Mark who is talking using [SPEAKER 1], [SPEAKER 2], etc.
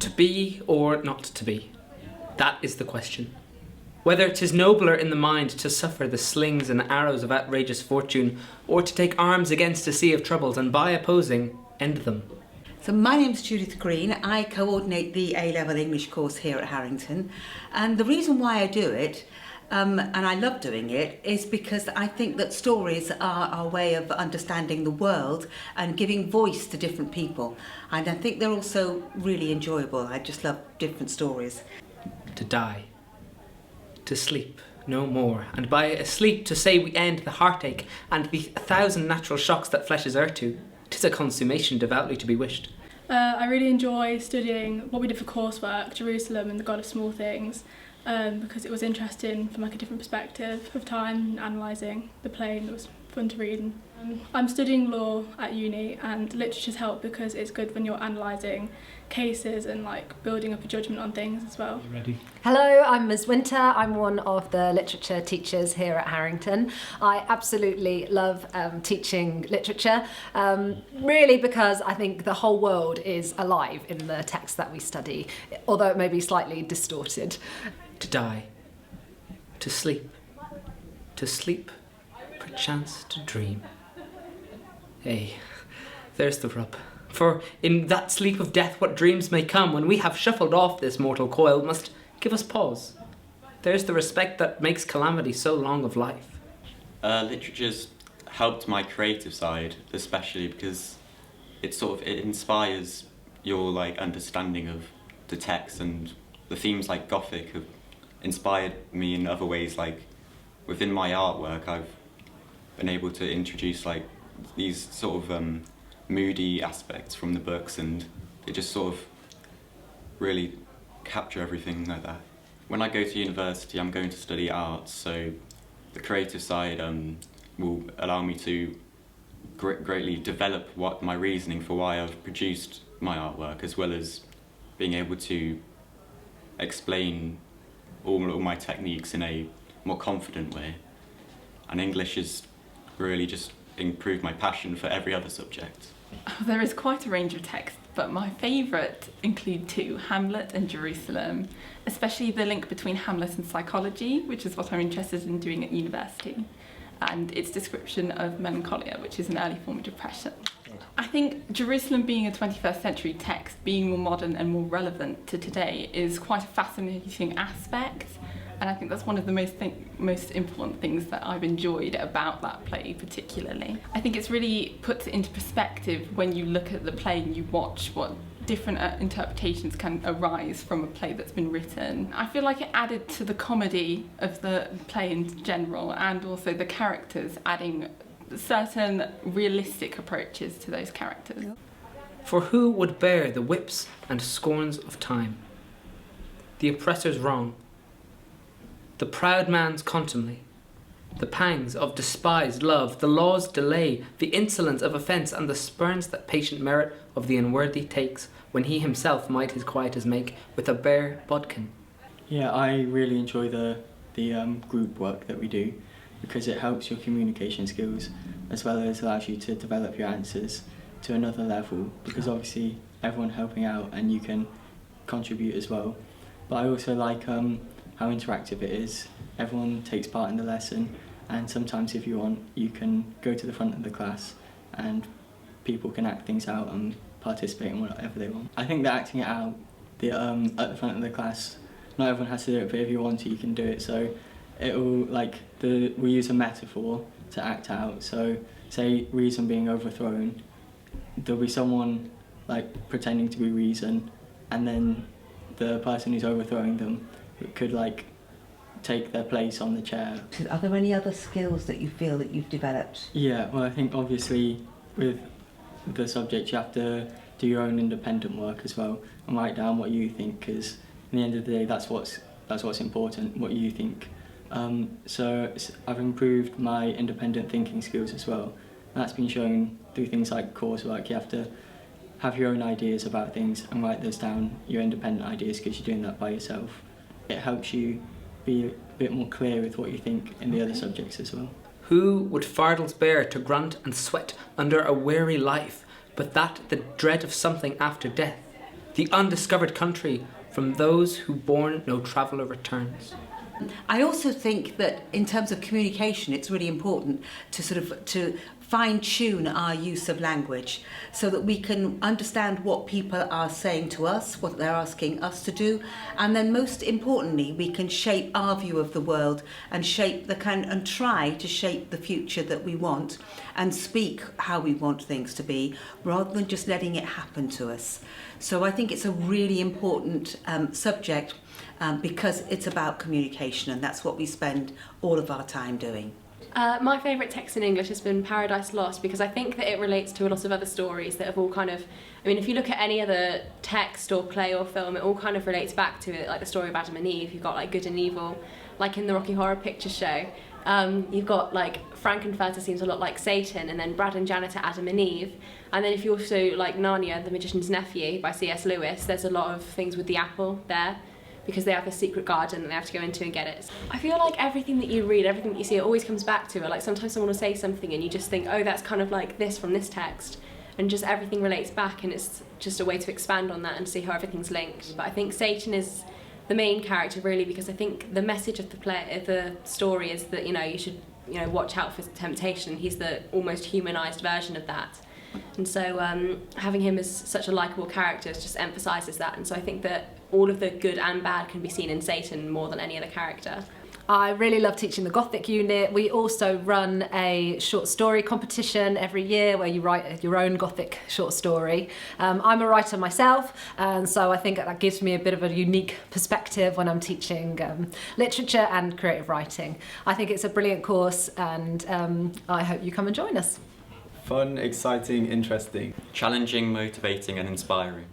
[SPEAKER 1] To be or not to be? That is the question. Whether 'tis nobler in the mind to suffer the slings and arrows of outrageous fortune, or to take arms against a sea of troubles and by opposing, end them.
[SPEAKER 2] So my name's Judith Green. I coordinate the A-level English course here at Harington. And the reason why I do it, and I love doing it, is because I think that stories are our way of understanding the world and giving voice to different people. And I think they're also really enjoyable. I just love different stories.
[SPEAKER 1] To die. To sleep no more, and by asleep to say we end the heartache and the 1,000 natural shocks that flesh is heir to. 'Tis a consummation devoutly to be wished.
[SPEAKER 3] I really enjoy studying what we did for coursework, Jerusalem and the God of Small Things, because it was interesting from like a different perspective of time and analysing the play, and it was fun to read. I'm studying law at uni, and literature's helped because it's good when you're analysing cases and like building up a judgment on things as well.
[SPEAKER 1] You ready?
[SPEAKER 4] Hello, I'm Ms Winter. I'm one of the literature teachers here at Harington. I absolutely love teaching literature, really because I think the whole world is alive in the text that we study, although it may be slightly distorted.
[SPEAKER 1] To die. To sleep. To sleep. Perchance to dream. Hey, there's the rub. For in that sleep of death what dreams may come when we have shuffled off this mortal coil must give us pause. There's the respect that makes calamity so long of life.
[SPEAKER 5] Literature's helped my creative side, especially because it inspires your understanding of the text, and the themes like Gothic have inspired me in other ways. Like within my artwork, I've been able to introduce these sort of moody aspects from the books, and it just sort of really capture everything like that. When I go to university, I'm going to study arts, so the creative side will allow me to greatly develop my reasoning for why I've produced my artwork, as well as being able to explain all my techniques in a more confident way. And English has really just improved my passion for every other subject.
[SPEAKER 6] There is quite a range of texts, but my favourite include two, Hamlet and Jerusalem, especially the link between Hamlet and psychology, which is what I'm interested in doing at university, and its description of melancholia, which is an early form of depression. I think Jerusalem, being a 21st century text, being more modern and more relevant to today, is quite a fascinating aspect. And I think that's one of the most important things that I've enjoyed about that play particularly. I think it's really put into perspective when you look at the play and you watch what different interpretations can arise from a play that's been written. I feel like it added to the comedy of the play in general, and also the characters, adding certain realistic approaches to those characters.
[SPEAKER 1] For who would bear the whips and scorns of time? The oppressor's wrong, the proud man's contumely, the pangs of despised love, the law's delay, the insolence of offence, and the spurns that patient merit of the unworthy takes, when he himself might his quietus make with a bare bodkin.
[SPEAKER 7] Yeah, I really enjoy the group work that we do, because it helps your communication skills, as well as allows you to develop your answers to another level, because obviously everyone helping out and you can contribute as well. But I also like how interactive it is. Everyone takes part in the lesson, and sometimes if you want, you can go to the front of the class and people can act things out and participate in whatever they want. I think that acting it out at the front of the class, not everyone has to do it, but if you want to, you can do it. So it'll we use a metaphor to act out. So say reason being overthrown, there'll be someone pretending to be reason, and then the person who's overthrowing them could take their place on the chair.
[SPEAKER 2] Are there any other skills that you feel that you've developed?
[SPEAKER 7] Yeah, well, I think obviously with the subject you have to do your own independent work as well and write down what you think, because in the end of the day that's what's important, what you think. So I've improved my independent thinking skills as well. That's been shown through things like coursework. You have to have your own ideas about things and write those down, your independent ideas, because you're doing that by yourself. It helps you be a bit more clear with what you think in the other subjects as well.
[SPEAKER 1] Who would fardels bear to grunt and sweat under a weary life, but that the dread of something after death the undiscovered country from those who born no traveller returns.
[SPEAKER 2] I also think that in terms of communication, it's really important to fine-tune our use of language so that we can understand what people are saying to us, what they're asking us to do, and then most importantly, we can shape our view of the world and and try to shape the future that we want and speak how we want things to be rather than just letting it happen to us. So I think it's a really important subject because it's about communication, and that's what we spend all of our time doing.
[SPEAKER 8] My favourite text in English has been Paradise Lost, because I think that it relates to a lot of other stories that have all kind of, I mean, if you look at any other text or play or film, it all kind of relates back to it, like the story of Adam and Eve. You've got like good and evil, like in the Rocky Horror Picture Show. You've got like Frankenfurter seems a lot like Satan, and then Brad and Janet are Adam and Eve. And then if you also like Narnia, The Magician's Nephew by C.S. Lewis, there's a lot of things with the apple there, because they have a secret garden that they have to go into and get it. I feel like everything that you read, everything that you see, it always comes back to it. Like sometimes someone will say something and you just think, oh, that's kind of like this from this text, and just everything relates back, and it's just a way to expand on that and see how everything's linked. But I think Satan is the main character really, because I think the message of the story is that, you know, you should, you know, watch out for temptation. He's the almost humanized version of that. And so having him as such a likeable character just emphasises that, and so I think that all of the good and bad can be seen in Satan more than any other character.
[SPEAKER 4] I really love teaching the Gothic unit. We also run a short story competition every year where you write your own Gothic short story. I'm a writer myself, and so I think that gives me a bit of a unique perspective when I'm teaching literature and creative writing. I think it's a brilliant course, and I hope you come and join us.
[SPEAKER 9] Fun, exciting, interesting.
[SPEAKER 5] Challenging, motivating and inspiring.